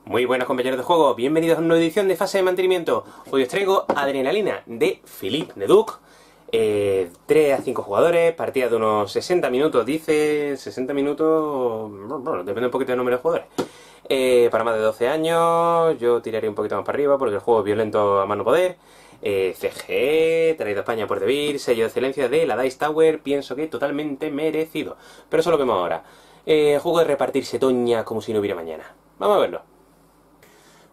Muy buenos compañeros de juego, bienvenidos a una nueva edición de Fase de Mantenimiento. Hoy os traigo Adrenalina de Philippe Leduc. 3 a 5 jugadores, partida de unos 60 minutos, dice 60 minutos, bueno, depende un poquito del número de jugadores. Para más de 12 años, yo tiraría un poquito más para arriba porque el juego es violento a más no poder. CGE, traído a España por Devir, sello de excelencia de la Dice Tower, pienso que totalmente merecido. Pero eso lo vemos ahora. Juego de repartirse toña como si no hubiera mañana. Vamos a verlo.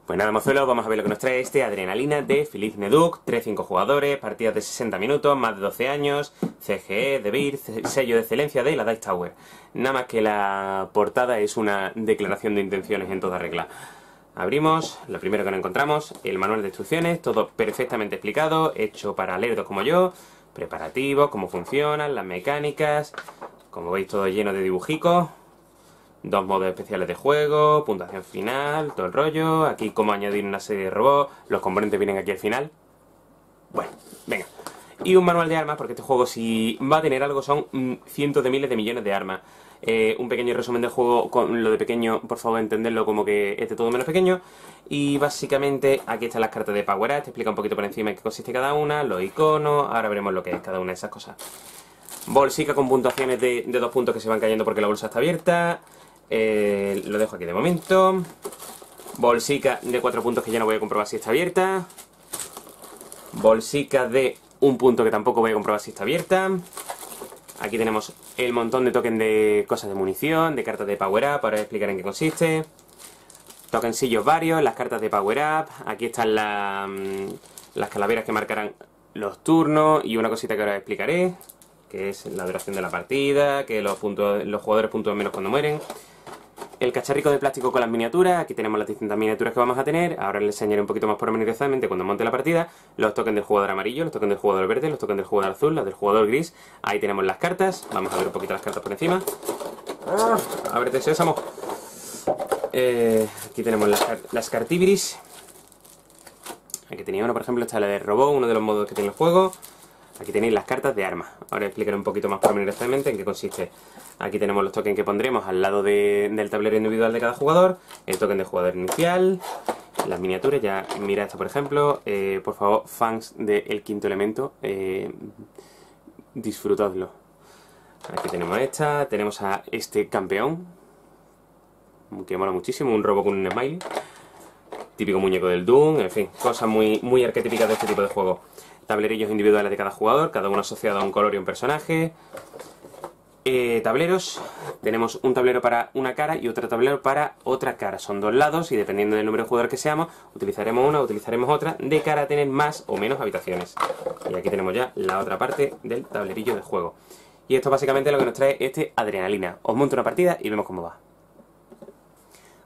Pues nada, mozuelos, vamos a ver lo que nos trae este Adrenalina de Philippe Leduc. 3-5 jugadores, partidas de 60 minutos, más de 12 años, CGE, Devir, sello de excelencia de la Dice Tower. Nada más que la portada es una declaración de intenciones en toda regla. Abrimos, lo primero que nos encontramos, el manual de instrucciones, todo perfectamente explicado, hecho para lerdos como yo, preparativos, cómo funcionan, las mecánicas, como veis todo lleno de dibujicos. 2 modos especiales de juego, puntuación final, todo el rollo. Aquí cómo añadir una serie de robots. Los componentes vienen aquí al final. Bueno, venga. Y un manual de armas, porque este juego si va a tener algo son cientos de miles de millones de armas. Un pequeño resumen del juego, con lo de pequeño, por favor entenderlo como que es de todo menos pequeño. Y básicamente aquí están las cartas de Power Up, te explica un poquito por encima en qué consiste cada una, los iconos, ahora veremos lo que es cada una de esas cosas. Bolsica con puntuaciones de 2 puntos que se van cayendo porque la bolsa está abierta. Lo dejo aquí de momento. Bolsica de 4 puntos que ya no voy a comprobar si está abierta. Bolsica de 1 punto que tampoco voy a comprobar si está abierta. Aquí tenemos el montón de tokens de cosas de munición, de cartas de Power Up, ahora voy a explicar en qué consiste. Tokensillos varios, las cartas de Power Up. Aquí están las calaveras que marcarán los turnos y una cosita que ahora explicaré, que es la duración de la partida, que los jugadores puntúan menos cuando mueren. El cacharrico de plástico con las miniaturas, aquí tenemos las distintas miniaturas que vamos a tener, ahora les enseñaré un poquito más pormenorizadamente cuando monte la partida. Los tokens del jugador amarillo, los tokens del jugador verde, los tokens del jugador azul, las del jugador gris. Ahí tenemos las cartas, vamos a ver un poquito las cartas por encima. Ábrete sésamo. Aquí tenemos las cartíviris. Aquí tenía uno, por ejemplo, esta es la de robot, uno de los modos que tiene el juego. Aquí tenéis las cartas de armas. Ahora explicaré un poquito más pormenorizadamente en qué consiste. Aquí tenemos los tokens que pondremos al lado del tablero individual de cada jugador. El token de jugador inicial. Las miniaturas, ya mira esto por ejemplo. Por favor, fans del quinto elemento, disfrutadlo. Aquí tenemos esta. Tenemos a este campeón, que mola muchísimo, un robot con un smile. Típico muñeco del Doom, en fin, cosas muy arquetípicas de este tipo de juego. Tablerillos individuales de cada jugador, cada uno asociado a un color y un personaje. Tableros, tenemos un tablero para una cara y otro tablero para otra cara. Son 2 lados y dependiendo del número de jugadores que seamos, utilizaremos una o utilizaremos otra de cara a tener más o menos habitaciones. Y aquí tenemos ya la otra parte del tablerillo de juego. Y esto básicamente es lo que nos trae este Adrenalina. Os monto una partida y vemos cómo va.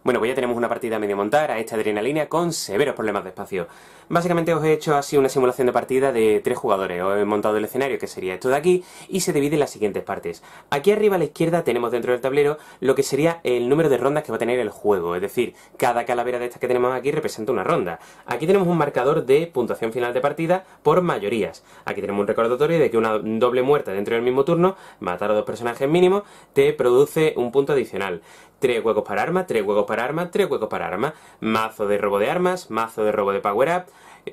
Bueno, pues ya tenemos una partida a medio montar a esta Adrenalina con severos problemas de espacio. Básicamente os he hecho así una simulación de partida de 3 jugadores. Os he montado el escenario, que sería esto de aquí, y se divide en las siguientes partes. Aquí arriba a la izquierda tenemos dentro del tablero lo que sería el número de rondas que va a tener el juego. Es decir, cada calavera de estas que tenemos aquí representa una ronda. Aquí tenemos un marcador de puntuación final de partida por mayorías. Aquí tenemos un recordatorio de que una doble muerte dentro del mismo turno, matar a 2 personajes mínimo, te produce un punto adicional. 3 huecos para armas, 3 huecos para armas, 3 huecos para armas. Mazo de robo de armas, mazo de robo de Power Up.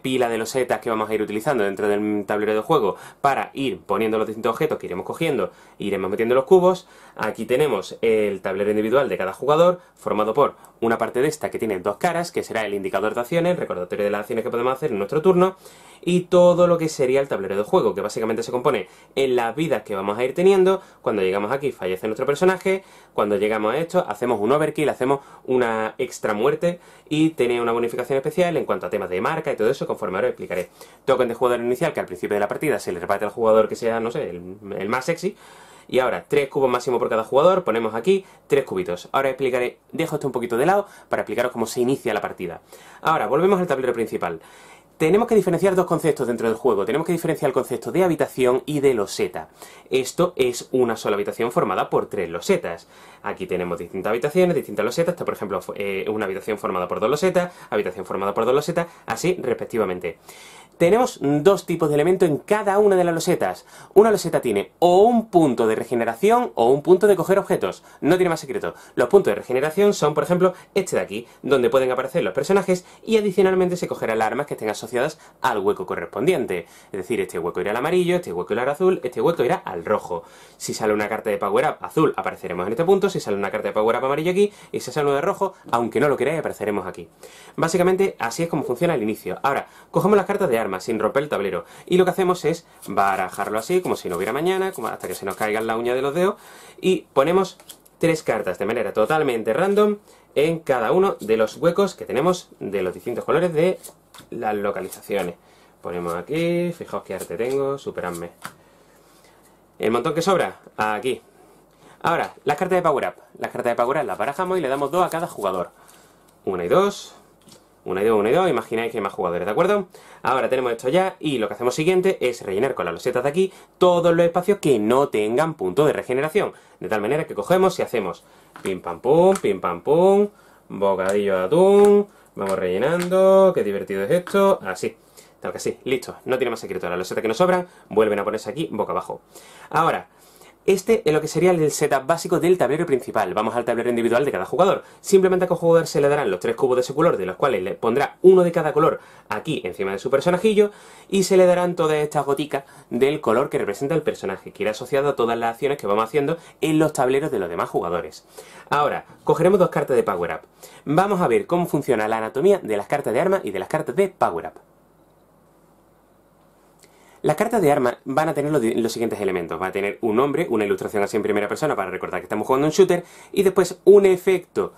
Pila de losetas que vamos a ir utilizando dentro del tablero de juego para ir poniendo los distintos objetos que iremos cogiendo e iremos metiendo los cubos. Aquí tenemos el tablero individual de cada jugador, formado por una parte de esta que tiene 2 caras, que será el indicador de acciones, el recordatorio de las acciones que podemos hacer en nuestro turno, y todo lo que sería el tablero de juego, que básicamente se compone en las vidas que vamos a ir teniendo. Cuando llegamos aquí fallece nuestro personaje, cuando llegamos a esto hacemos un overkill, hacemos una extra muerte y tiene una bonificación especial en cuanto a temas de marca y todo eso, conforme ahora explicaré. Token de jugador inicial, que al principio de la partida se le reparte al jugador que sea, no sé, el más sexy. Y ahora, 3 cubos máximo por cada jugador, ponemos aquí 3 cubitos. Ahora explicaré, dejo esto un poquito de lado para explicaros cómo se inicia la partida. Ahora, volvemos al tablero principal. Tenemos que diferenciar dos conceptos dentro del juego. Tenemos que diferenciar el concepto de habitación y de loseta. Esto es una sola habitación formada por 3 losetas. Aquí tenemos distintas habitaciones, distintas losetas. Esta, por ejemplo, es una habitación formada por 2 losetas, habitación formada por 2 losetas, así respectivamente. Tenemos dos tipos de elementos en cada una de las losetas. Una loseta tiene o un punto de regeneración o un punto de coger objetos. No tiene más secreto. Los puntos de regeneración son, por ejemplo, este de aquí, donde pueden aparecer los personajes y adicionalmente se cogerán las armas que estén asociadas al hueco correspondiente. Es decir, este hueco irá al amarillo, este hueco irá al azul, este hueco irá al rojo. Si sale una carta de Power Up azul, apareceremos en este punto. Si sale una carta de Power Up amarillo aquí, y si sale uno de rojo, aunque no lo queráis, apareceremos aquí. Básicamente, así es como funciona al inicio. Ahora, cogemos las cartas de armas sin romper el tablero. Y lo que hacemos es barajarlo así, como si no hubiera mañana, como hasta que se nos caigan la uña de los dedos. Y ponemos 3 cartas de manera totalmente random en cada uno de los huecos que tenemos de los distintos colores de las localizaciones. Ponemos aquí, fijaos qué arte tengo, superadme. El montón que sobra, aquí. Ahora, las cartas de Power Up. Las cartas de Power Up las barajamos y le damos 2 a cada jugador. 1 y 2. 1 y 2, 1 y 2, imagináis que hay más jugadores, ¿de acuerdo? Ahora tenemos esto ya y lo que hacemos siguiente es rellenar con las losetas de aquí todos los espacios que no tengan punto de regeneración. De tal manera que cogemos y hacemos pim pam pum, bocadillo de atún, vamos rellenando, qué divertido es esto, así. Tal que así, listo, no tiene más secreto. Las losetas que nos sobran vuelven a ponerse aquí boca abajo. Ahora, este es lo que sería el setup básico del tablero principal. Vamos al tablero individual de cada jugador. Simplemente a cada jugador se le darán los 3 cubos de ese color, de los cuales le pondrá uno de cada color aquí encima de su personajillo, y se le darán todas estas goticas del color que representa el personaje, que irá asociado a todas las acciones que vamos haciendo en los tableros de los demás jugadores. Ahora, cogeremos 2 cartas de Power Up. Vamos a ver cómo funciona la anatomía de las cartas de arma y de las cartas de Power Up. Las cartas de arma van a tener los siguientes elementos. Va a tener un nombre, una ilustración así en primera persona para recordar que estamos jugando un shooter, y después un efecto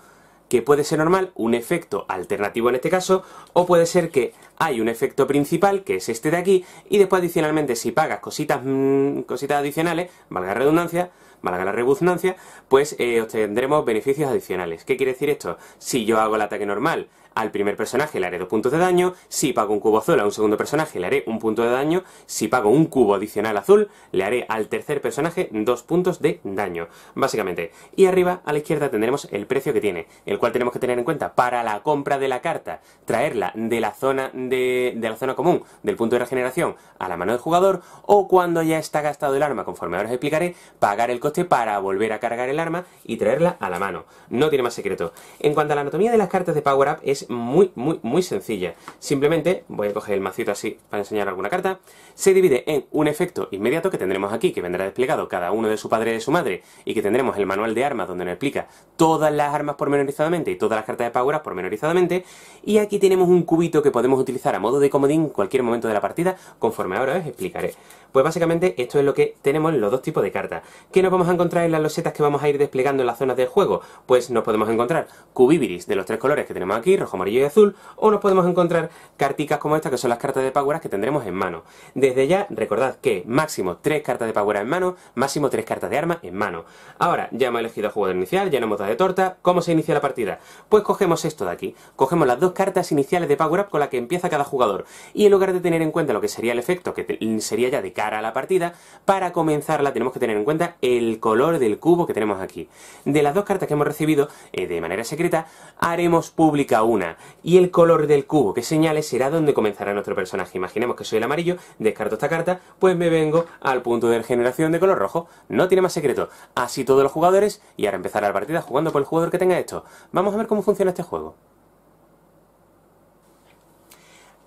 que puede ser normal, un efecto alternativo en este caso, o puede ser que hay un efecto principal, que es este de aquí, y después adicionalmente si pagas cositas adicionales, valga la redundancia, pues obtendremos beneficios adicionales. ¿Qué quiere decir esto? Si yo hago el ataque normal, al primer personaje le haré 2 puntos de daño, si pago un cubo azul a un segundo personaje le haré 1 punto de daño, si pago un cubo adicional azul le haré al tercer personaje 2 puntos de daño, básicamente. Y arriba a la izquierda tendremos el precio que tiene, el cual tenemos que tener en cuenta para la compra de la carta, traerla de la zona la zona común del punto de regeneración a la mano del jugador, o cuando ya está gastado el arma, conforme ahora os explicaré, pagar el coste para volver a cargar el arma y traerla a la mano. No tiene más secreto. En cuanto a la anatomía de las cartas de Power Up, es muy sencilla. Simplemente voy a coger el macito así para enseñar alguna carta. Se divide en un efecto inmediato que tendremos aquí, que vendrá desplegado cada uno de su padre y de su madre, y que tendremos el manual de armas donde nos explica todas las armas pormenorizadamente y todas las cartas de Power Up pormenorizadamente. Y aquí tenemos un cubito que podemos utilizar a modo de comodín en cualquier momento de la partida, conforme ahora os explicaré. Pues básicamente esto es lo que tenemos en los dos tipos de cartas. ¿Qué nos vamos a encontrar en las losetas que vamos a ir desplegando en las zonas del juego? Pues nos podemos encontrar cubibiris de los 3 colores que tenemos aquí, rojo, amarillo y azul, o nos podemos encontrar carticas como esta, que son las cartas de Power Up que tendremos en mano. Desde ya, recordad que máximo 3 cartas de Power Up en mano, máximo 3 cartas de arma en mano. Ahora, ya hemos elegido el jugador inicial, ya no hemos dado de torta. ¿Cómo se inicia la partida? Pues cogemos esto de aquí, cogemos las 2 cartas iniciales de Power Up con las que empieza cada jugador, y en lugar de tener en cuenta lo que sería el efecto, que sería ya de cara a la partida, para comenzarla tenemos que tener en cuenta el color del cubo que tenemos aquí. De las 2 cartas que hemos recibido, de manera secreta, haremos pública una, y el color del cubo que señale será donde comenzará nuestro personaje. Imaginemos que soy el amarillo, descarto esta carta, pues me vengo al punto de regeneración de color rojo. No tiene más secreto. Así todos los jugadores, y ahora empezará la partida jugando por el jugador que tenga esto. Vamos a ver cómo funciona este juego.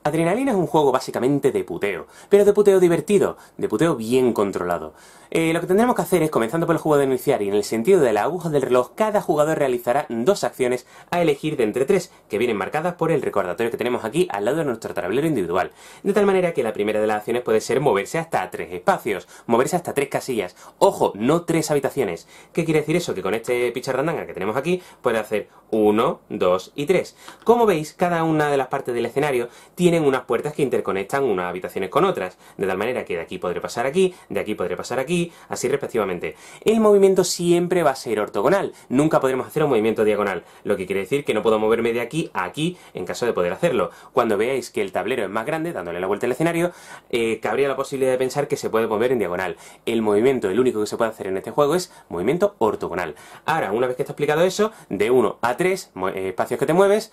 Adrenalina es un juego básicamente de puteo, pero de puteo divertido, de puteo bien controlado. Lo que tendremos que hacer es, comenzando por el jugador iniciar y en el sentido de la aguja del reloj, cada jugador realizará 2 acciones a elegir de entre 3, que vienen marcadas por el recordatorio que tenemos aquí al lado de nuestro tablero individual. De tal manera que la primera de las acciones puede ser moverse hasta 3 espacios, moverse hasta 3 casillas. Ojo, no 3 habitaciones. ¿Qué quiere decir eso? Que con este picharrandanga que tenemos aquí, puede hacer 1, 2 y 3. Como veis, cada una de las partes del escenario tiene tienen unas puertas que interconectan unas habitaciones con otras, de tal manera que de aquí podré pasar aquí, de aquí podré pasar aquí, así respectivamente. El movimiento siempre va a ser ortogonal, nunca podremos hacer un movimiento diagonal, lo que quiere decir que no puedo moverme de aquí a aquí en caso de poder hacerlo. Cuando veáis que el tablero es más grande, dándole la vuelta al escenario, cabría la posibilidad de pensar que se puede mover en diagonal. El movimiento, el único que se puede hacer en este juego es movimiento ortogonal. Ahora, una vez que está explicado eso, de 1 a 3 espacios que te mueves,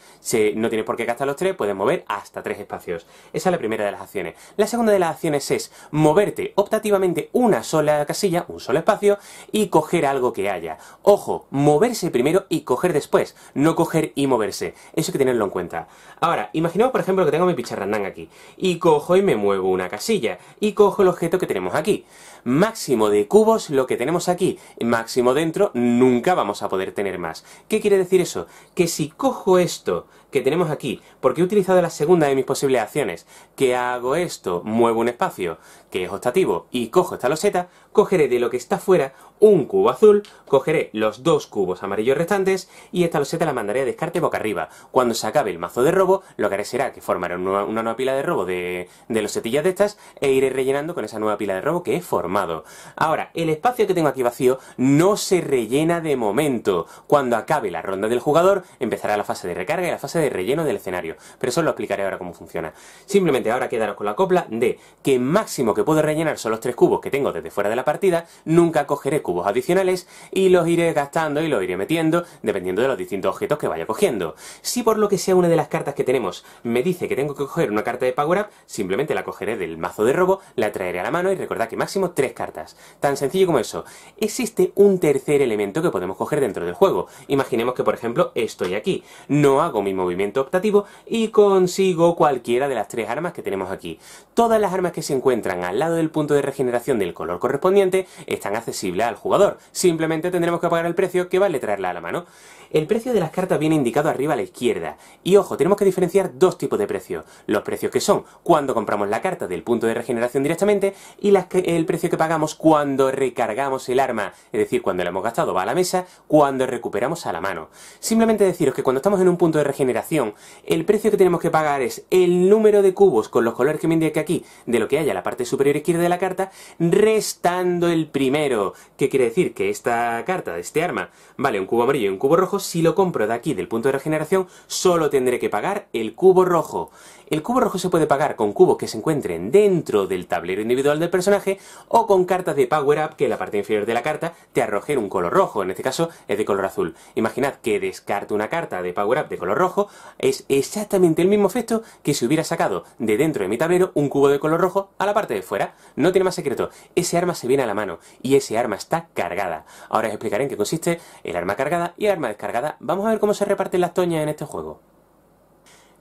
no tienes por qué gastar los 3, puedes mover hasta 3 espacios. Esa es la primera de las acciones. La segunda de las acciones es moverte optativamente una sola casilla, un solo espacio, y coger algo que haya. Ojo, moverse primero y coger después, no coger y moverse. Eso hay que tenerlo en cuenta. Ahora, imaginemos por ejemplo que tengo mi picharrandán aquí, y cojo y me muevo una casilla, y cojo el objeto que tenemos aquí. Máximo de cubos lo que tenemos aquí, máximo dentro nunca vamos a poder tener más. ¿Qué quiere decir eso? Que si cojo esto que tenemos aquí, porque he utilizado la segunda de mis posibles acciones, que hago esto, muevo un espacio que es optativo y cojo esta loseta, cogeré de lo que está fuera un cubo azul, cogeré los 2 cubos amarillos restantes y esta loseta la mandaré a descarte boca arriba. Cuando se acabe el mazo de robo, lo que haré será que formaré una nueva pila de robo de losetillas de estas e iré rellenando con esa nueva pila de robo que he formado. Ahora, el espacio que tengo aquí vacío no se rellena de momento. Cuando acabe la ronda del jugador, empezará la fase de recarga y la fase de relleno del escenario. Pero eso lo explicaré ahora cómo funciona. Simplemente ahora quedaros con la copla de que máximo que puedo rellenar son los 3 cubos que tengo desde fuera de la partida, nunca cogeré cubos adicionales y los iré gastando y los iré metiendo dependiendo de los distintos objetos que vaya cogiendo. Si por lo que sea una de las cartas que tenemos me dice que tengo que coger una carta de Power Up, simplemente la cogeré del mazo de robo, la traeré a la mano y recordad que máximo 3 cartas. Tan sencillo como eso. Existe un tercer elemento que podemos coger dentro del juego. Imaginemos que por ejemplo estoy aquí, no hago mi movimiento optativo y consigo cualquiera de las 3 armas que tenemos aquí. Todas las armas que se encuentran al lado del punto de regeneración del color correspondiente están accesibles al jugador. Simplemente tendremos que pagar el precio que vale traerla a la mano. El precio de las cartas viene indicado arriba a la izquierda. Y ojo, tenemos que diferenciar dos tipos de precios. Los precios que son cuando compramos la carta del punto de regeneración directamente y el precio que pagamos cuando recargamos el arma, es decir, cuando la hemos gastado va a la mesa, cuando recuperamos a la mano. Simplemente deciros que cuando estamos en un punto de regeneración, el precio que tenemos que pagar es el número de cubos con los colores que me indica aquí, de lo que haya en la parte superior izquierda de la carta, restando el primero. ¿Qué quiere decir? Que esta carta, este arma, vale un cubo amarillo y un cubo rojo. Si lo compro de aquí, del punto de regeneración, solo tendré que pagar el cubo rojo. El cubo rojo se puede pagar con cubos que se encuentren dentro del tablero individual del personaje o con cartas de Power Up que en la parte inferior de la carta te arrojen un color rojo, en este caso es de color azul. Imaginad que descarto una carta de Power Up de color rojo, es exactamente el mismo efecto que si hubiera sacado de dentro de mi tablero un cubo de color rojo a la parte de fuera. No tiene más secreto, ese arma se viene a la mano y ese arma está cargada. Ahora os explicaré en qué consiste el arma cargada y el arma descargada. Vamos a ver cómo se reparten las toñas en este juego.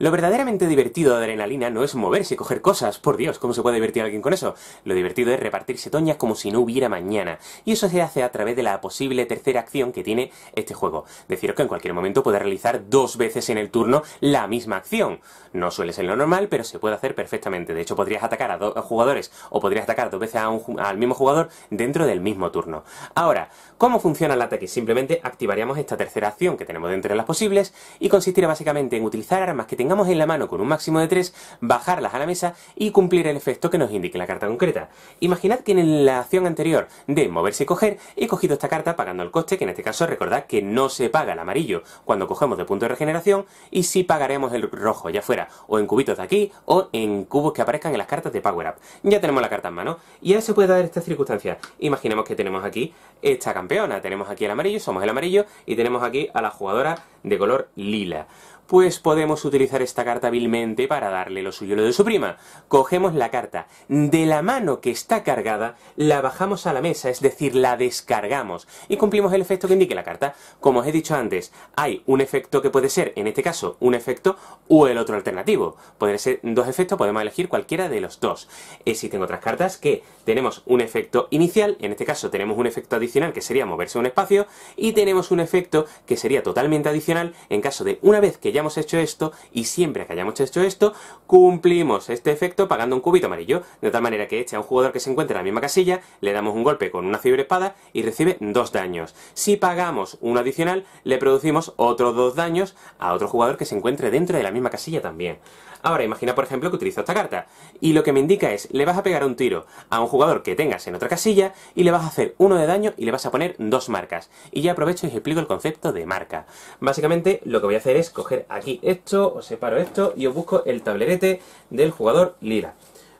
Lo verdaderamente divertido de Adrenalina no es moverse y coger cosas, por Dios, ¿cómo se puede divertir a alguien con eso? Lo divertido es repartirse toñas como si no hubiera mañana, y eso se hace a través de la posible tercera acción que tiene este juego. Deciros que en cualquier momento puedes realizar 2 veces en el turno la misma acción. No suele ser lo normal, pero se puede hacer perfectamente. De hecho, podrías atacar a 2 jugadores o podrías atacar 2 veces al mismo jugador dentro del mismo turno. Ahora, ¿cómo funciona el ataque? Simplemente activaríamos esta tercera acción que tenemos dentro de las posibles y consistirá básicamente en utilizar armas que tengamos en la mano con un máximo de 3, bajarlas a la mesa y cumplir el efecto que nos indique la carta concreta. Imaginad que en la acción anterior de moverse y coger, he cogido esta carta pagando el coste, que en este caso recordad que no se paga el amarillo cuando cogemos de punto de regeneración y sí pagaremos el rojo, ya fuera o en cubitos de aquí o en cubos que aparezcan en las cartas de Power Up. Ya tenemos la carta en mano y ahora se puede dar esta circunstancia. Imaginemos que tenemos aquí esta campeona, tenemos aquí el amarillo, somos el amarillo y tenemos aquí a la jugadora de color lila. Pues podemos utilizar esta carta hábilmente para darle lo suyo, lo de su prima. Cogemos la carta de la mano que está cargada, la bajamos a la mesa, es decir, la descargamos y cumplimos el efecto que indique la carta. Como os he dicho antes, hay un efecto que puede ser, en este caso, un efecto o el otro alternativo. Pueden ser 2 efectos, podemos elegir cualquiera de los 2. Existen otras cartas que tenemos un efecto inicial, en este caso tenemos un efecto adicional que sería moverse un espacio y tenemos un efecto que sería totalmente adicional en caso de una vez que ya hemos hecho esto y siempre que hayamos hecho esto cumplimos este efecto pagando un cubito amarillo, de tal manera que a un jugador que se encuentre en la misma casilla le damos un golpe con una ciberespada y recibe 2 daños. Si pagamos uno adicional le producimos otros 2 daños a otro jugador que se encuentre dentro de la misma casilla también. Ahora, imagina por ejemplo que utilizo esta carta, y lo que me indica es, le vas a pegar un tiro a un jugador que tengas en otra casilla, y le vas a hacer 1 de daño y le vas a poner 2 marcas. Y ya aprovecho y os explico el concepto de marca. Básicamente, lo que voy a hacer es coger aquí esto, os separo esto, y os busco el tablerete del jugador lila.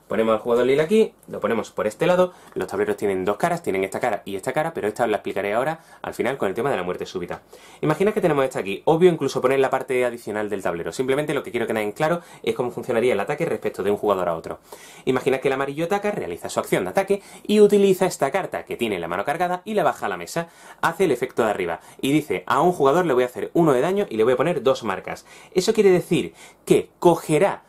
Ponemos al jugador lila aquí, lo ponemos por este lado, los tableros tienen dos caras, tienen esta cara y esta cara, pero esta os la explicaré ahora, al final, con el tema de la muerte súbita. Imagina que tenemos esta aquí, obvio incluso poner la parte adicional del tablero, simplemente lo que quiero que tengan claro es cómo funcionaría el ataque respecto de un jugador a otro. Imagina que el amarillo ataca, realiza su acción de ataque y utiliza esta carta que tiene la mano cargada y la baja a la mesa, hace el efecto de arriba y dice, a un jugador le voy a hacer 1 de daño y le voy a poner 2 marcas. Eso quiere decir que cogerá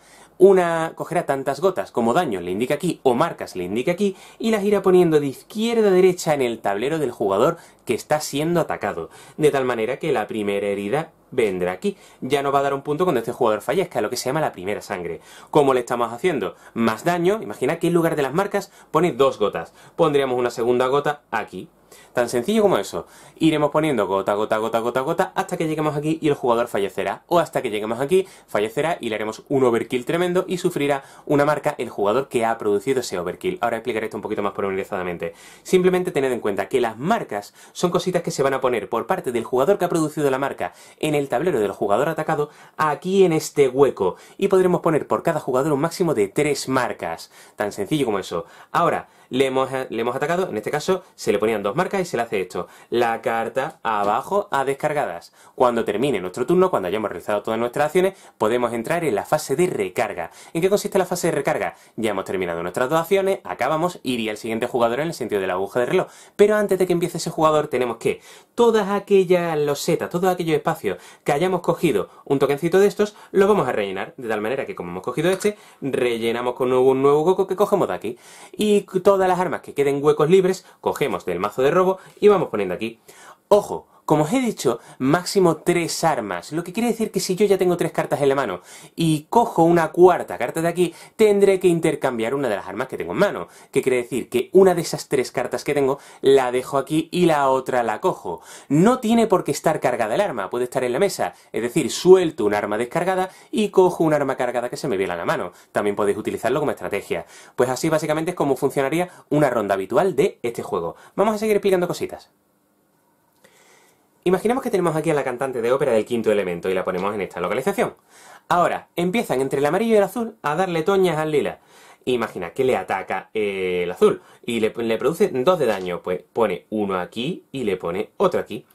tantas gotas como daño le indica aquí o marcas le indica aquí y las irá poniendo de izquierda a derecha en el tablero del jugador que está siendo atacado, de tal manera que la primera herida vendrá aquí. Ya nos va a dar un punto cuando este jugador fallezca, lo que se llama la primera sangre. ¿Cómo le estamos haciendo? Más daño, imagina que en lugar de las marcas pone 2 gotas, pondríamos una segunda gota aquí. Tan sencillo como eso. Iremos poniendo gota, gota, gota, gota, gota hasta que lleguemos aquí y el jugador fallecerá. O hasta que lleguemos aquí, fallecerá y le haremos un overkill tremendo y sufrirá una marca el jugador que ha producido ese overkill. Ahora explicaré esto un poquito más pormenorizadamente. Simplemente tened en cuenta que las marcas son cositas que se van a poner por parte del jugador que ha producido la marca en el tablero del jugador atacado aquí en este hueco. Y podremos poner por cada jugador un máximo de 3 marcas. Tan sencillo como eso. Ahora, le hemos atacado, en este caso se le ponían 2 marcas y se le hace esto. La carta abajo a descargadas. Cuando termine nuestro turno, cuando hayamos realizado todas nuestras acciones, podemos entrar en la fase de recarga. ¿En qué consiste la fase de recarga? Ya hemos terminado nuestras 2 acciones, acabamos, iría el siguiente jugador en el sentido de la aguja de reloj. Pero antes de que empiece ese jugador tenemos que todas aquellas losetas, todos aquellos espacios que hayamos cogido un tokencito de estos, los vamos a rellenar. De tal manera que como hemos cogido este, rellenamos con un nuevo hueco que cogemos de aquí. Y todas las armas que queden huecos libres, cogemos del mazo de robo y vamos poniendo aquí. Ojo, como os he dicho, máximo 3 armas, lo que quiere decir que si yo ya tengo 3 cartas en la mano y cojo una cuarta carta de aquí, tendré que intercambiar una de las armas que tengo en mano, que quiere decir que una de esas 3 cartas que tengo la dejo aquí y la otra la cojo. No tiene por qué estar cargada el arma, puede estar en la mesa, es decir, suelto un arma descargada y cojo un arma cargada que se me viene a la mano. También podéis utilizarlo como estrategia. Pues así básicamente es como funcionaría una ronda habitual de este juego. Vamos a seguir explicando cositas. Imaginemos que tenemos aquí a la cantante de ópera del quinto elemento y la ponemos en esta localización. Ahora, empiezan entre el amarillo y el azul a darle toñas al lila. Imagina que le ataca el azul y le produce 2 de daño. Pues pone uno aquí y le pone otro aquí.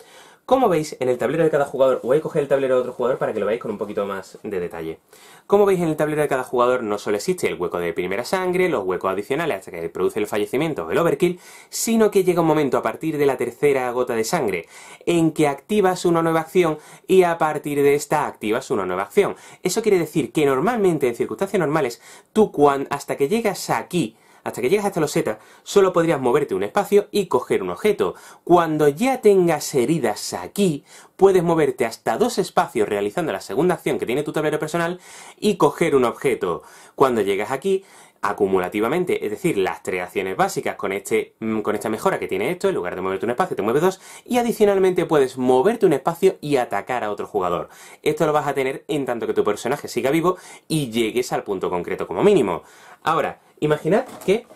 Como veis, en el tablero de cada jugador, voy a coger el tablero de otro jugador para que lo veáis con un poquito más de detalle. Como veis, en el tablero de cada jugador no solo existe el hueco de primera sangre, los huecos adicionales hasta que produce el fallecimiento o el overkill, sino que llega un momento a partir de la tercera gota de sangre en que activas una nueva acción y a partir de esta activas una nueva acción. Eso quiere decir que normalmente, en circunstancias normales, tú hasta que llegas aquí, hasta que llegas a esta loseta, solo podrías moverte un espacio y coger un objeto. Cuando ya tengas heridas aquí, puedes moverte hasta 2 espacios realizando la segunda acción que tiene tu tablero personal y coger un objeto. Cuando llegas aquí, acumulativamente, es decir, las 3 acciones básicas con esta mejora que tiene esto, en lugar de moverte un espacio te mueves 2, y adicionalmente puedes moverte un espacio y atacar a otro jugador. Esto lo vas a tener en tanto que tu personaje siga vivo y llegues al punto concreto como mínimo. Ahora, imaginad que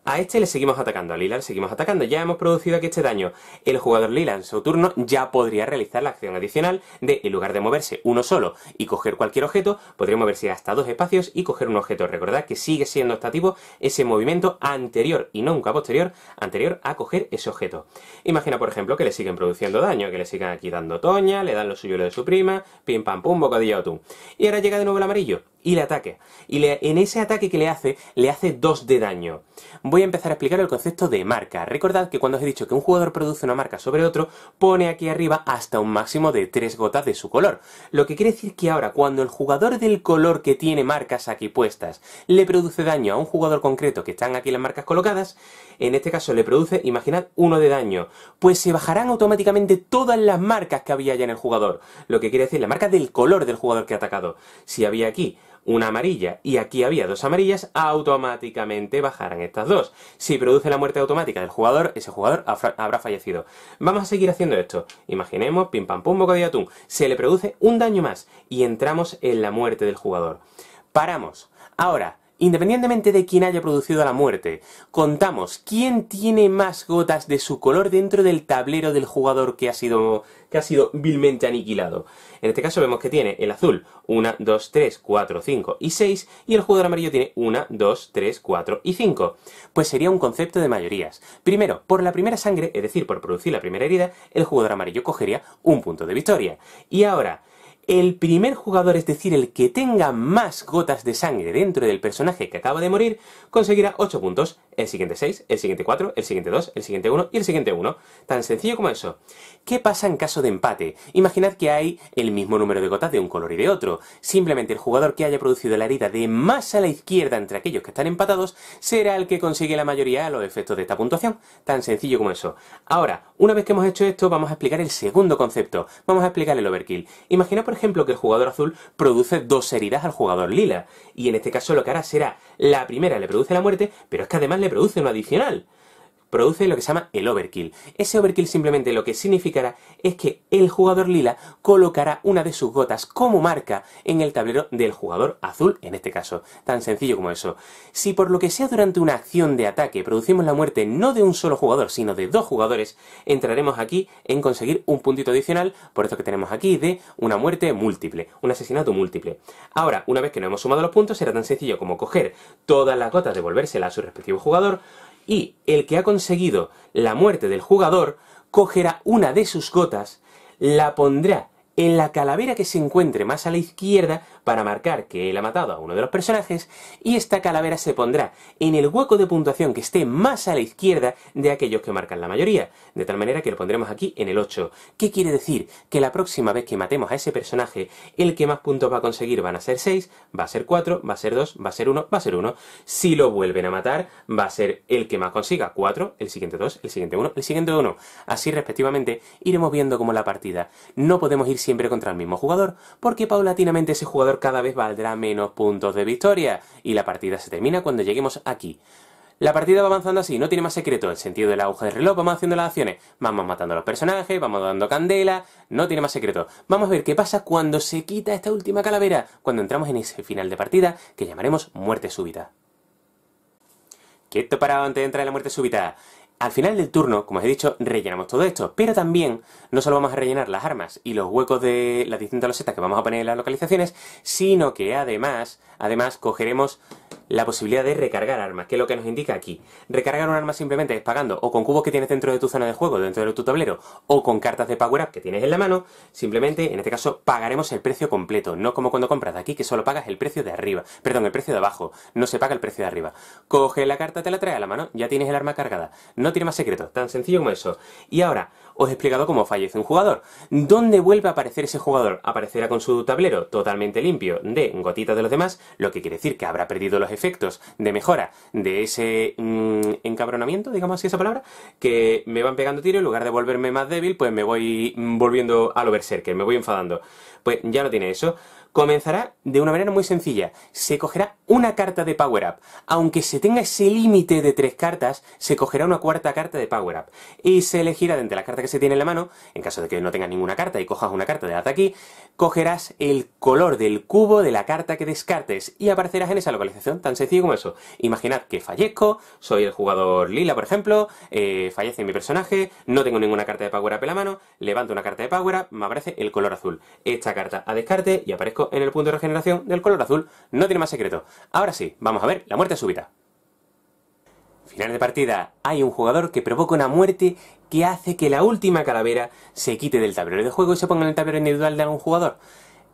a este le seguimos atacando, a Lila le seguimos atacando, ya hemos producido aquí este daño. El jugador Lila en su turno ya podría realizar la acción adicional de, en lugar de moverse uno solo y coger cualquier objeto, podría moverse hasta 2 espacios y coger un objeto. Recordad que sigue siendo optativo ese movimiento anterior y nunca posterior, anterior a coger ese objeto. Imagina, por ejemplo, que le siguen produciendo daño, que le sigan aquí dando toña, le dan lo suyo lo de su prima, pim pam pum, bocadillo atún. Y ahora llega de nuevo el amarillo y le ataque. Y en ese ataque que le hace 2 de daño. Voy a empezar a explicar el concepto de marca. Recordad que cuando os he dicho que un jugador produce una marca sobre otro, pone aquí arriba hasta un máximo de 3 gotas de su color. Lo que quiere decir que ahora, cuando el jugador del color que tiene marcas aquí puestas le produce daño a un jugador concreto que están aquí las marcas colocadas, en este caso le produce, imaginad, 1 de daño. Pues se bajarán automáticamente todas las marcas que había ya en el jugador. Lo que quiere decir la marca del color del jugador que ha atacado. Si había aquí una amarilla y aquí había 2 amarillas, automáticamente bajarán estas 2. Si produce la muerte automática del jugador, ese jugador habrá fallecido. Vamos a seguir haciendo esto. Imaginemos, pim pam pum, bocadillo de atún. Se le produce un daño más y entramos en la muerte del jugador. Paramos. Ahora, independientemente de quién haya producido la muerte, contamos quién tiene más gotas de su color dentro del tablero del jugador que ha sido vilmente aniquilado. En este caso vemos que tiene el azul 1, 2, 3, 4, 5 y 6, y el jugador amarillo tiene 1, 2, 3, 4 y 5. Pues sería un concepto de mayorías. Primero, por la primera sangre, es decir, por producir la primera herida, el jugador amarillo cogería un punto de victoria. Y ahora, el primer jugador, es decir, el que tenga más gotas de sangre dentro del personaje que acaba de morir, conseguirá 8 puntos, el siguiente 6, el siguiente 4, el siguiente 2, el siguiente 1 y el siguiente 1. Tan sencillo como eso. ¿Qué pasa en caso de empate? Imaginad que hay el mismo número de gotas de un color y de otro. Simplemente el jugador que haya producido la herida de más a la izquierda entre aquellos que están empatados será el que consigue la mayoría a los efectos de esta puntuación. Tan sencillo como eso. Ahora, una vez que hemos hecho esto, vamos a explicar el segundo concepto. Vamos a explicar el overkill. Imagina, por ejemplo, que el jugador azul produce 2 heridas al jugador lila, y en este caso lo que hará será, la primera le produce la muerte, pero es que además le produce una adicional. Produce lo que se llama el overkill. Ese overkill simplemente lo que significará es que el jugador lila colocará una de sus gotas como marca en el tablero del jugador azul, en este caso. Tan sencillo como eso. Si por lo que sea durante una acción de ataque producimos la muerte no de un solo jugador, sino de 2 jugadores, entraremos aquí en conseguir un puntito adicional, por esto que tenemos aquí de una muerte múltiple, un asesinato múltiple. Ahora, una vez que nos hemos sumado los puntos, será tan sencillo como coger todas las gotas, devolvérselas a su respectivo jugador, y el que ha conseguido la muerte del jugador cogerá una de sus gotas, la pondrá en la calavera que se encuentre más a la izquierda para marcar que él ha matado a uno de los personajes, y esta calavera se pondrá en el hueco de puntuación que esté más a la izquierda de aquellos que marcan la mayoría, de tal manera que lo pondremos aquí en el 8. ¿Qué quiere decir? Que la próxima vez que matemos a ese personaje, el que más puntos va a conseguir van a ser 6, va a ser 4, va a ser 2, va a ser 1, va a ser 1. Si lo vuelven a matar, va a ser el que más consiga 4, el siguiente 2, el siguiente 1, el siguiente 1. Así respectivamente iremos viendo cómo la partida. No podemos ir siempre contra el mismo jugador, porque paulatinamente ese jugador cada vez valdrá menos puntos de victoria, y la partida se termina cuando lleguemos aquí. La partida va avanzando así, no tiene más secreto, el sentido de la aguja del reloj, vamos haciendo las acciones, vamos matando a los personajes, vamos dando candela, no tiene más secreto. Vamos a ver qué pasa cuando se quita esta última calavera, cuando entramos en ese final de partida que llamaremos muerte súbita. Quieto parado antes de entrar en la muerte súbita. Al final del turno, como os he dicho, rellenamos todo esto, pero también no solo vamos a rellenar las armas y los huecos de las distintas losetas que vamos a poner en las localizaciones, sino que además cogeremos la posibilidad de recargar armas, que es lo que nos indica aquí. Recargar un arma simplemente es pagando o con cubos que tienes dentro de tu zona de juego, dentro de tu tablero, o con cartas de Power Up que tienes en la mano. Simplemente, en este caso, pagaremos el precio completo, no como cuando compras de aquí, que solo pagas el precio de arriba, perdón, el precio de abajo, no se paga el precio de arriba. Coge la carta, te la trae a la mano, ya tienes el arma cargada. No tiene más secreto, tan sencillo como eso. Y ahora, os he explicado cómo fallece un jugador. ¿Dónde vuelve a aparecer ese jugador? Aparecerá con su tablero totalmente limpio de gotitas de los demás, lo que quiere decir que habrá perdido los efectos de mejora de ese encabronamiento, digamos así esa palabra, que me van pegando tiro, en lugar de volverme más débil, pues me voy volviendo a lo berserker, me voy enfadando. Pues ya no tiene eso. Comenzará de una manera muy sencilla. Se cogerá una carta de Power Up. Aunque se tenga ese límite de 3 cartas, se cogerá una cuarta carta de Power Up. Y se elegirá de entre la carta que se tiene en la mano, en caso de que no tengas ninguna carta y cojas una carta de ataque, cogerás el color del cubo de la carta que descartes y aparecerás en esa localización, tan sencillo como eso. Imaginad que fallezco, soy el jugador lila, por ejemplo, fallece mi personaje, no tengo ninguna carta de Power Up en la mano, levanto una carta de Power Up, me aparece el color azul. Esta carta a descarte y aparezco en el punto de regeneración del color azul. No tiene más secreto. Ahora sí, vamos a ver la muerte súbita. Final de partida. Hay un jugador que provoca una muerte que hace que la última calavera se quite del tablero de juego y se ponga en el tablero individual de algún jugador.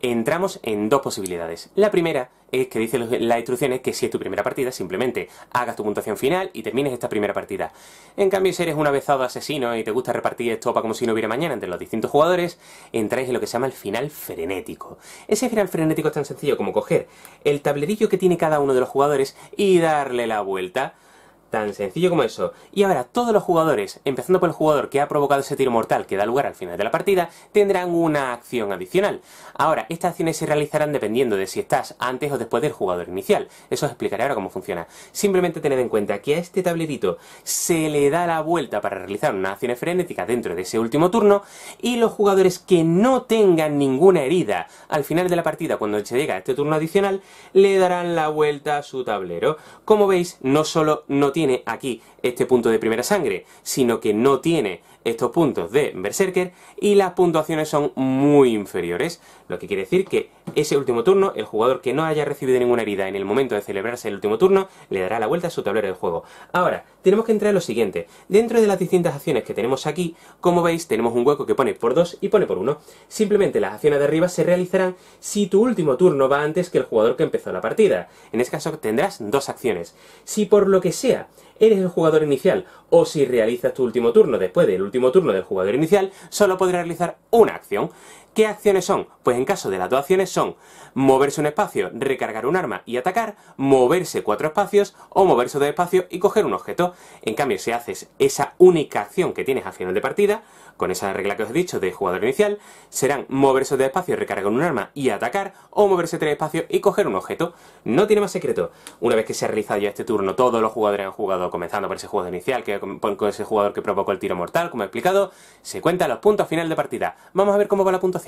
Entramos en 2 posibilidades. La primera es que dice las instrucciones que si es tu primera partida, simplemente hagas tu puntuación final y termines esta primera partida. En cambio, si eres un avezado asesino y te gusta repartir estopa como si no hubiera mañana entre los distintos jugadores, entráis en lo que se llama el final frenético. Ese final frenético es tan sencillo como coger el tablerillo que tiene cada uno de los jugadores y darle la vuelta. Tan sencillo como eso. Y ahora todos los jugadores, empezando por el jugador que ha provocado ese tiro mortal que da lugar al final de la partida, tendrán una acción adicional. Ahora, estas acciones se realizarán dependiendo de si estás antes o después del jugador inicial. Eso os explicaré ahora cómo funciona. Simplemente tened en cuenta que a este tablerito se le da la vuelta para realizar unas acciones frenéticas dentro de ese último turno, y los jugadores que no tengan ninguna herida al final de la partida cuando se llega a este turno adicional, le darán la vuelta a su tablero. Como veis, no solo no tiene aquí este punto de primera sangre, sino que no tiene estos puntos de Berserker, y las puntuaciones son muy inferiores, lo que quiere decir que ese último turno, el jugador que no haya recibido ninguna herida en el momento de celebrarse el último turno, le dará la vuelta a su tablero de juego. Ahora, tenemos que entrar en lo siguiente. Dentro de las distintas acciones que tenemos aquí, como veis, tenemos un hueco que pone por 2 y pone por 1. Simplemente las acciones de arriba se realizarán si tu último turno va antes que el jugador que empezó la partida. En este caso tendrás dos acciones. Si por lo que sea eres el jugador inicial, o si realizas tu último turno después del último turno del jugador inicial, solo podrás realizar una acción. ¿Qué acciones son? Pues en caso de las dos acciones son moverse un espacio, recargar un arma y atacar, moverse 4 espacios o moverse 2 espacios y coger un objeto. En cambio, si haces esa única acción que tienes al final de partida, con esa regla que os he dicho de jugador inicial, serán moverse 2 espacios, recargar un arma y atacar, o moverse 3 espacios y coger un objeto. No tiene más secreto. Una vez que se ha realizado ya este turno, todos los jugadores han jugado, comenzando por ese jugador inicial, con ese jugador que provocó el tiro mortal, como he explicado, se cuentan los puntos final de partida. Vamos a ver cómo va la puntuación.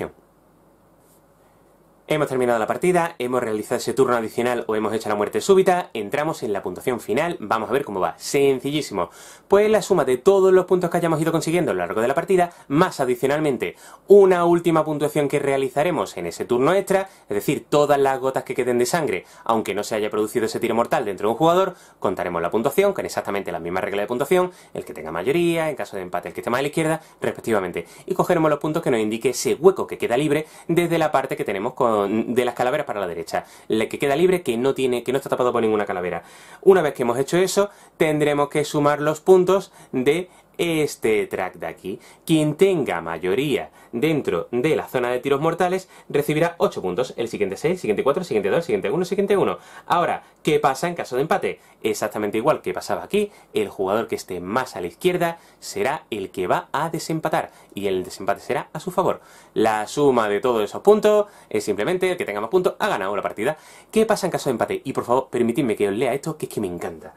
Hemos terminado la partida, hemos realizado ese turno adicional o hemos hecho la muerte súbita, entramos en la puntuación final, vamos a ver cómo va. Sencillísimo. Pues la suma de todos los puntos que hayamos ido consiguiendo a lo largo de la partida, más adicionalmente una última puntuación que realizaremos en ese turno extra, es decir, todas las gotas que queden de sangre, aunque no se haya producido ese tiro mortal dentro de un jugador, contaremos la puntuación con exactamente la misma regla de puntuación, el que tenga mayoría, en caso de empate el que esté más a la izquierda, respectivamente. Y cogeremos los puntos que nos indique ese hueco que queda libre desde la parte que tenemos de las calaveras para la derecha, la que queda libre, que no está tapado por ninguna calavera. Una vez que hemos hecho eso, tendremos que sumar los puntos de este track de aquí. Quien tenga mayoría dentro de la zona de tiros mortales recibirá 8 puntos, el siguiente 6, siguiente 4, siguiente 2, siguiente 1, siguiente 1. Ahora, ¿qué pasa en caso de empate? Exactamente igual que pasaba aquí, el jugador que esté más a la izquierda será el que va a desempatar, y el desempate será a su favor. La suma de todos esos puntos es simplemente el que tenga más puntos ha ganado la partida. ¿Qué pasa en caso de empate? Y por favor, permitidme que os lea esto, que es que me encanta.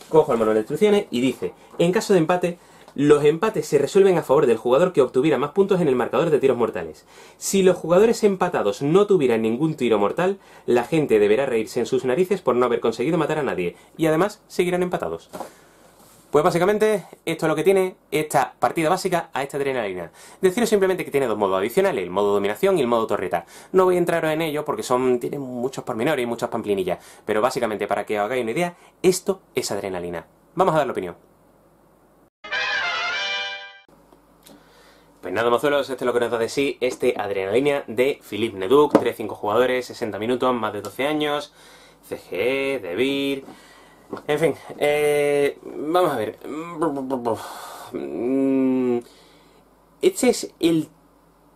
Cojo el manual de instrucciones y dice: en caso de empate, los empates se resuelven a favor del jugador que obtuviera más puntos en el marcador de tiros mortales. Si los jugadores empatados no tuvieran ningún tiro mortal, la gente deberá reírse en sus narices por no haber conseguido matar a nadie, y además seguirán empatados. Pues básicamente esto es lo que tiene esta partida básica a esta adrenalina. Deciros simplemente que tiene dos modos adicionales, el modo dominación y el modo torreta. No voy a entrar en ello porque tienen muchos pormenores y muchas pamplinillas, pero básicamente para que os hagáis una idea, esto es adrenalina. Vamos a dar la opinión. Pues nada, mozuelos, esto es lo que nos da de sí este Adrenalina de Philippe Leduc, 3-5 jugadores, 60 minutos, más de 12 años, CGE, Debir... En fin, vamos a ver. Este es el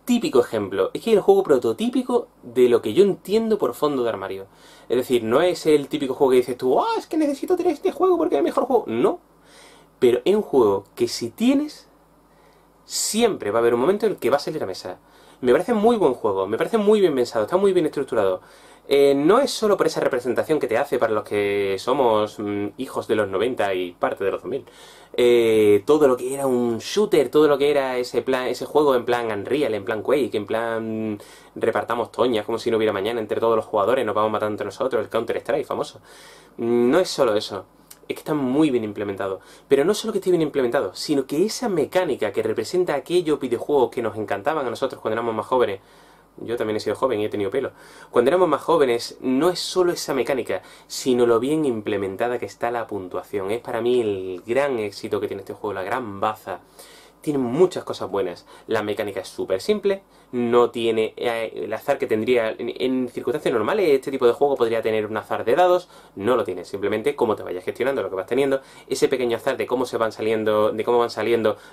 típico ejemplo. Es que es el juego prototípico de lo que yo entiendo por fondo de armario. Es decir, no es el típico juego que dices tú, ¡ah, es que necesito tener este juego porque es el mejor juego! No. Pero es un juego que si tienes, siempre va a haber un momento en el que va a salir a mesa. Me parece muy buen juego, me parece muy bien pensado, está muy bien estructurado. No es solo por esa representación que te hace para los que somos hijos de los 90 y parte de los 2000. Todo lo que era un shooter, todo lo que era ese juego en plan Unreal, en plan Quake, en plan repartamos toñas como si no hubiera mañana entre todos los jugadores, nos vamos matando entre nosotros, el Counter-Strike famoso. No es solo eso. Es que está muy bien implementado. Pero no solo que esté bien implementado, sino que esa mecánica que representa aquellos videojuegos que nos encantaban a nosotros cuando éramos más jóvenes. Yo también he sido joven y he tenido pelo. Cuando éramos más jóvenes, no es solo esa mecánica, sino lo bien implementada que está la puntuación. Es para mí el gran éxito que tiene este juego, la gran baza. Tiene muchas cosas buenas. La mecánica es súper simple, no tiene el azar que tendría en circunstancias normales. Este tipo de juego podría tener un azar de dados, no lo tiene. Simplemente cómo te vayas gestionando lo que vas teniendo, ese pequeño azar de cómo van saliendo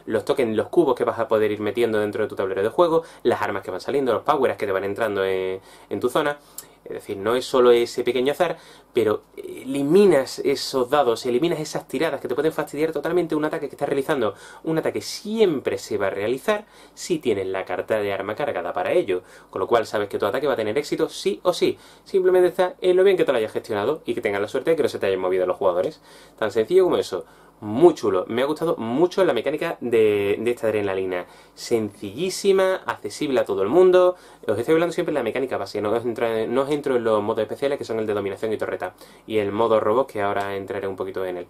los tokens, los cubos que vas a poder ir metiendo dentro de tu tablero de juego, las armas que van saliendo, los powers que te van entrando en tu zona. Es decir, no es solo ese pequeño azar, pero eliminas esos dados, eliminas esas tiradas que te pueden fastidiar totalmente un ataque que estás realizando. Un ataque siempre se va a realizar si tienes la carta de arma cargada para ello, con lo cual sabes que tu ataque va a tener éxito sí o sí. Simplemente está en lo bien que te lo hayas gestionado y que tengas la suerte de que no se te hayan movido los jugadores. Tan sencillo como eso. Muy chulo, me ha gustado mucho la mecánica de esta adrenalina. Sencillísima, accesible a todo el mundo. Os estoy hablando siempre de la mecánica básica, no os entro en los modos especiales que son el de dominación y torreta. Y el modo robot, que ahora entraré un poquito en él.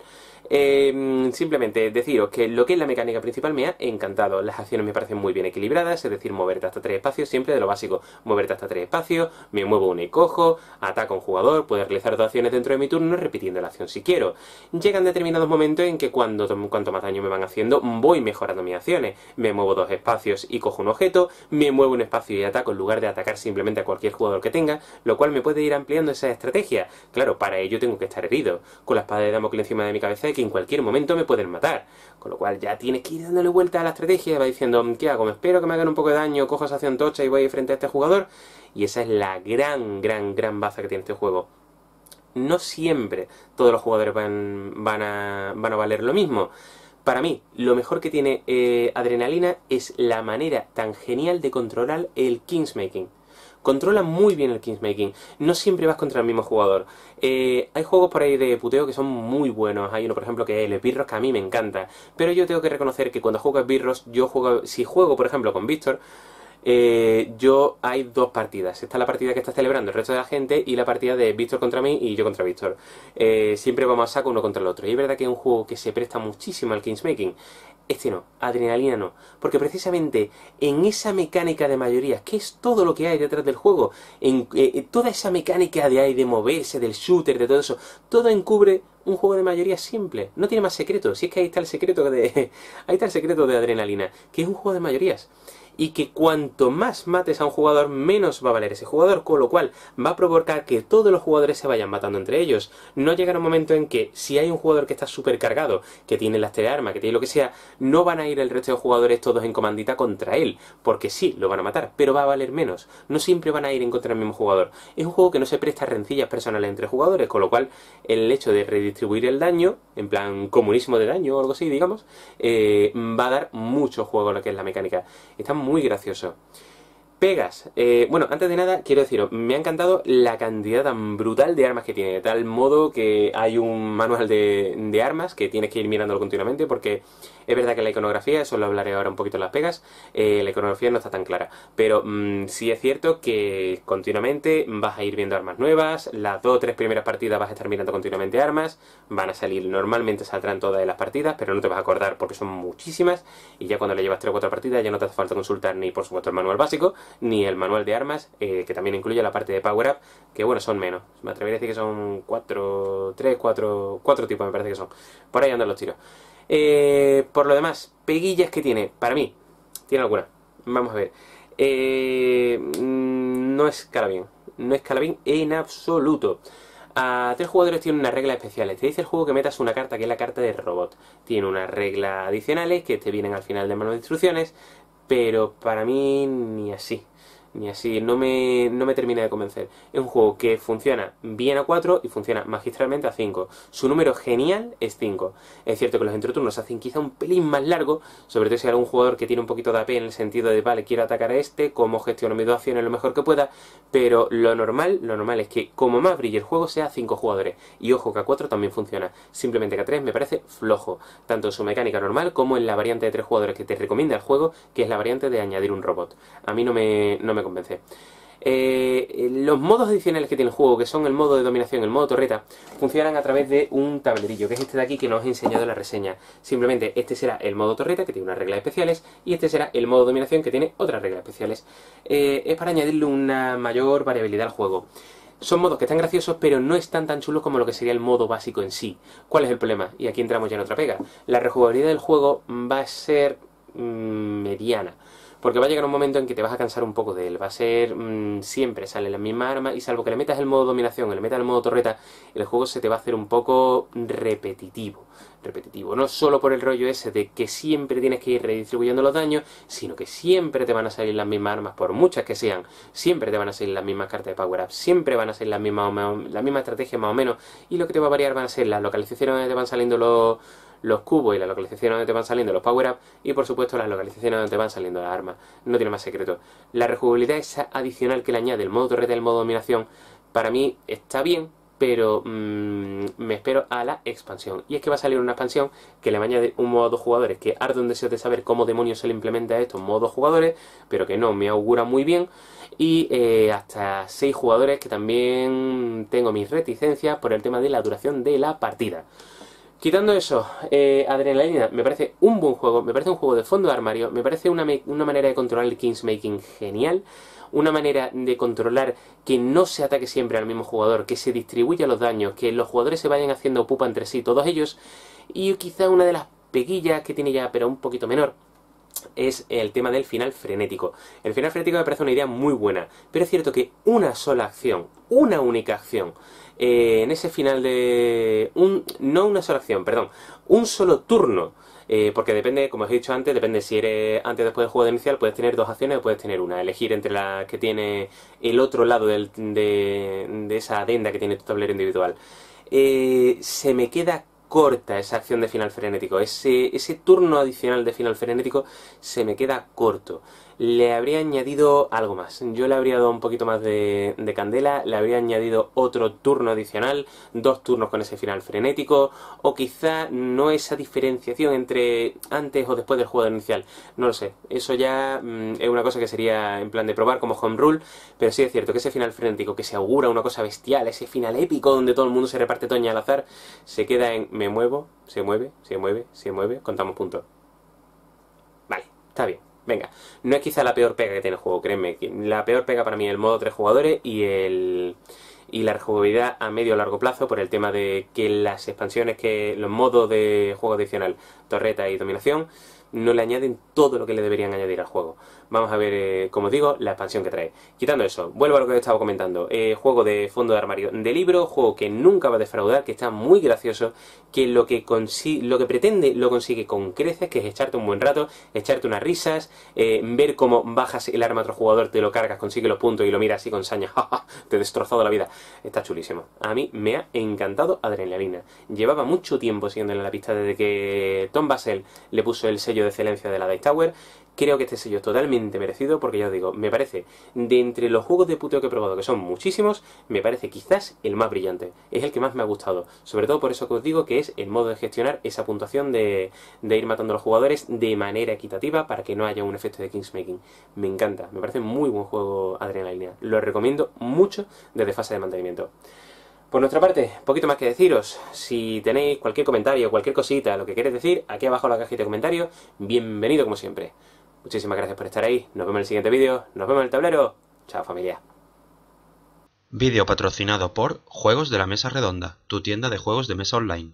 Simplemente deciros que lo que es la mecánica principal me ha encantado. Las acciones me parecen muy bien equilibradas, es decir, moverte hasta 3 espacios, siempre de lo básico. Moverte hasta 3 espacios, me muevo una y cojo, ataco a un jugador, puedo realizar 2 acciones dentro de mi turno repitiendo la acción si quiero. Llegan determinados momentos en que cuanto más daño me van haciendo, voy mejorando mis acciones. Me muevo 2 espacios y cojo un objeto, me muevo un espacio y ataco en lugar de atacar simplemente a cualquier jugador que tenga, lo cual me puede ir ampliando esa estrategia. Claro, para ello tengo que estar herido, con la espada de Damocles encima de mi cabeza que en cualquier momento me pueden matar. Con lo cual ya tienes que ir dándole vuelta a la estrategia y va diciendo, ¿qué hago? Me espero que me hagan un poco de daño, cojo esa acción tocha y voy frente a este jugador. Y esa es la gran baza que tiene este juego. No siempre todos los jugadores van a valer lo mismo. Para mí, lo mejor que tiene Adrenalina es la manera tan genial de controlar el Kingsmaking. Controla muy bien el Kingsmaking. No siempre vas contra el mismo jugador. Hay juegos por ahí de puteo que son muy buenos. Hay uno, por ejemplo, que es el Esbirros, que a mí me encanta. Pero yo tengo que reconocer que cuando juego a Esbirros, si juego, por ejemplo, con Víctor, hay 2 partidas. Está la partida que está celebrando el resto de la gente y la partida de Víctor contra mí y yo contra Víctor. Siempre vamos a saco uno contra el otro. Y es verdad que es un juego que se presta muchísimo al Kingsmaking. Este no, Adrenalina no. Porque precisamente en esa mecánica de mayorías, que es todo lo que hay detrás del juego, en toda esa mecánica de moverse, del shooter, de todo eso, todo encubre un juego de mayoría simple. No tiene más secreto. Si es que ahí está el secreto ahí está el secreto de Adrenalina, que es un juego de mayorías. Y que cuanto más mates a un jugador, menos va a valer ese jugador, con lo cual va a provocar que todos los jugadores se vayan matando entre ellos. No llegará un momento en que, si hay un jugador que está súper cargado, que tiene las telearmas, que tiene lo que sea, no van a ir el resto de jugadores todos en comandita contra él, porque sí, lo van a matar, pero va a valer menos. No siempre van a ir en contra del mismo jugador. Es un juego que no se presta a rencillas personales entre jugadores, con lo cual el hecho de redistribuir el daño, en plan comunismo de daño o algo así, digamos, va a dar mucho juego a lo que es la mecánica. Está muy gracioso. Pegas. Bueno, antes de nada, quiero deciros, me ha encantado la cantidad tan brutal de armas que tiene, de tal modo que hay un manual de armas que tienes que ir mirándolo continuamente, porque es verdad que la iconografía, eso lo hablaré ahora un poquito en las pegas, la iconografía no está tan clara, pero sí es cierto que continuamente vas a ir viendo armas nuevas, las 2 o 3 primeras partidas vas a estar mirando continuamente armas, van a salir, normalmente saldrán todas las partidas, pero no te vas a acordar porque son muchísimas, y ya cuando le llevas 3 o 4 partidas ya no te hace falta consultar ni por supuesto el manual básico, ni el manual de armas, que también incluye la parte de Power Up, que bueno, son menos. Me atrevería a decir que son 4 tipos me parece que son. Por ahí andan los tiros. Por lo demás, peguillas que tiene, para mí, tiene alguna. Vamos a ver. No escala bien. No escala bien en absoluto. A 3 jugadores tiene unas reglas especiales. Te dice el juego que metas una carta que es la carta de robot. Tiene unas reglas adicionales que te vienen al final del manual de instrucciones, pero para mí ni así. Ni así, no me termina de convencer. Es un juego que funciona bien a 4 y funciona magistralmente a 5. Su número genial es 5. Es cierto que los entreturnos se hacen quizá un pelín más largo, sobre todo si hay algún jugador que tiene un poquito de AP en el sentido de, vale, quiero atacar a este, cómo gestiono mis 2 acciones lo mejor que pueda, pero lo normal es que como más brille el juego sea a 5 jugadores. Y ojo que a 4 también funciona. Simplemente que a 3 me parece flojo, tanto en su mecánica normal como en la variante de 3 jugadores que te recomienda el juego, que es la variante de añadir un robot. A mí no me convence. Los modos adicionales que tiene el juego, que son el modo de dominación, el modo torreta, funcionan a través de un tablerillo, que es este de aquí que nos he enseñado en la reseña. Simplemente este será el modo torreta, que tiene unas reglas especiales, y este será el modo dominación, que tiene otras reglas especiales. Es para añadirle una mayor variabilidad al juego. Son modos que están graciosos, pero no están tan chulos como lo que sería el modo básico en sí. ¿Cuál es el problema? Y aquí entramos ya en otra pega. La rejugabilidad del juego va a ser mediana. porque va a llegar un momento en que te vas a cansar un poco de él. Va a ser... siempre salen las mismas armas, y salvo que le metas el modo dominación, le metas el modo torreta, el juego se te va a hacer un poco repetitivo. No solo por el rollo ese de que siempre tienes que ir redistribuyendo los daños, sino que siempre te van a salir las mismas armas, por muchas que sean, siempre te van a salir las mismas cartas de power up, siempre van a ser las mismas estrategias más o menos, y lo que te va a variar van a ser las localizaciones donde te van saliendo los cubos y las localizaciones donde te van saliendo los power up, y por supuesto las localizaciones donde te van saliendo las armas. No tiene más secreto. La rejugabilidad esa adicional que le añade el modo torreta y el modo dominación, para mí está bien, pero me espero a la expansión. Y es que va a salir una expansión que le va a añadir un modo 2 jugadores, que ardo un deseo de saber cómo demonios se le implementa esto en modo 2 jugadores, pero que no me augura muy bien. Y hasta 6 jugadores, que también tengo mis reticencias por el tema de la duración de la partida. Quitando eso, Adrenalina me parece un buen juego, me parece un juego de fondo de armario, me parece una manera de controlar el Kingsmaking genial, una manera de controlar que no se ataque siempre al mismo jugador, que se distribuya los daños, que los jugadores se vayan haciendo pupa entre sí, todos ellos, y quizá una de las peguillas que tiene ya, pero un poquito menor, es el tema del final frenético. El final frenético me parece una idea muy buena, pero es cierto que una sola acción, una única acción, en ese final de... no una sola acción, perdón, un solo turno, porque depende, como os he dicho antes, depende si eres antes o después del juego inicial, puedes tener 2 acciones o puedes tener una, elegir entre las que tiene el otro lado de esa adenda que tiene tu tablero individual. Se me queda corta esa acción de final frenético, ese turno adicional de final frenético se me queda corto. Le habría añadido algo más, yo le habría dado un poquito más de candela, le habría añadido otro turno adicional, 2 turnos con ese final frenético, o quizá no esa diferenciación entre antes o después del juego inicial, no lo sé, eso ya es una cosa que sería en plan de probar como home rule, pero sí es cierto que ese final frenético que se augura una cosa bestial, ese final épico donde todo el mundo se reparte toña al azar, se queda en me muevo, se mueve, contamos puntos. Vale, está bien. Venga, no es quizá la peor pega que tiene el juego, créeme. La peor pega para mí es el modo 3 jugadores y la rejugabilidad a medio o largo plazo, por el tema de que las expansiones, que los modos de juego adicional, torreta y dominación, no le añaden todo lo que le deberían añadir al juego. Vamos a ver, como os digo, la expansión que trae. Quitando eso, vuelvo a lo que he estado comentando. Juego de fondo de armario de libro, juego que nunca va a defraudar, que está muy gracioso, que lo que pretende lo consigue con creces, que es echarte un buen rato, echarte unas risas, ver cómo bajas el arma a otro jugador, te lo cargas, consigue los puntos y lo miras así con saña, te he destrozado la vida. Está chulísimo. A mí me ha encantado Adrenalina. Llevaba mucho tiempo siguiéndole la pista desde que Tom Basel le puso el sello de excelencia de la Dice Tower. Creo que este sello es totalmente merecido, porque ya os digo, me parece, de entre los juegos de puteo que he probado, que son muchísimos, me parece quizás el más brillante. Es el que más me ha gustado. Sobre todo por eso que os digo que es el modo de gestionar esa puntuación de ir matando a los jugadores de manera equitativa para que no haya un efecto de Kingsmaking. Me encanta, me parece muy buen juego Adrenalina. Lo recomiendo mucho desde fase de mantenimiento. Por nuestra parte, poquito más que deciros. Si tenéis cualquier comentario, cualquier cosita, lo que queréis decir, aquí abajo en la cajita de comentarios, bienvenido como siempre. Muchísimas gracias por estar ahí, nos vemos en el siguiente vídeo, nos vemos en el tablero, chao familia. Vídeo patrocinado por Juegos de la Mesa Redonda, tu tienda de juegos de mesa online.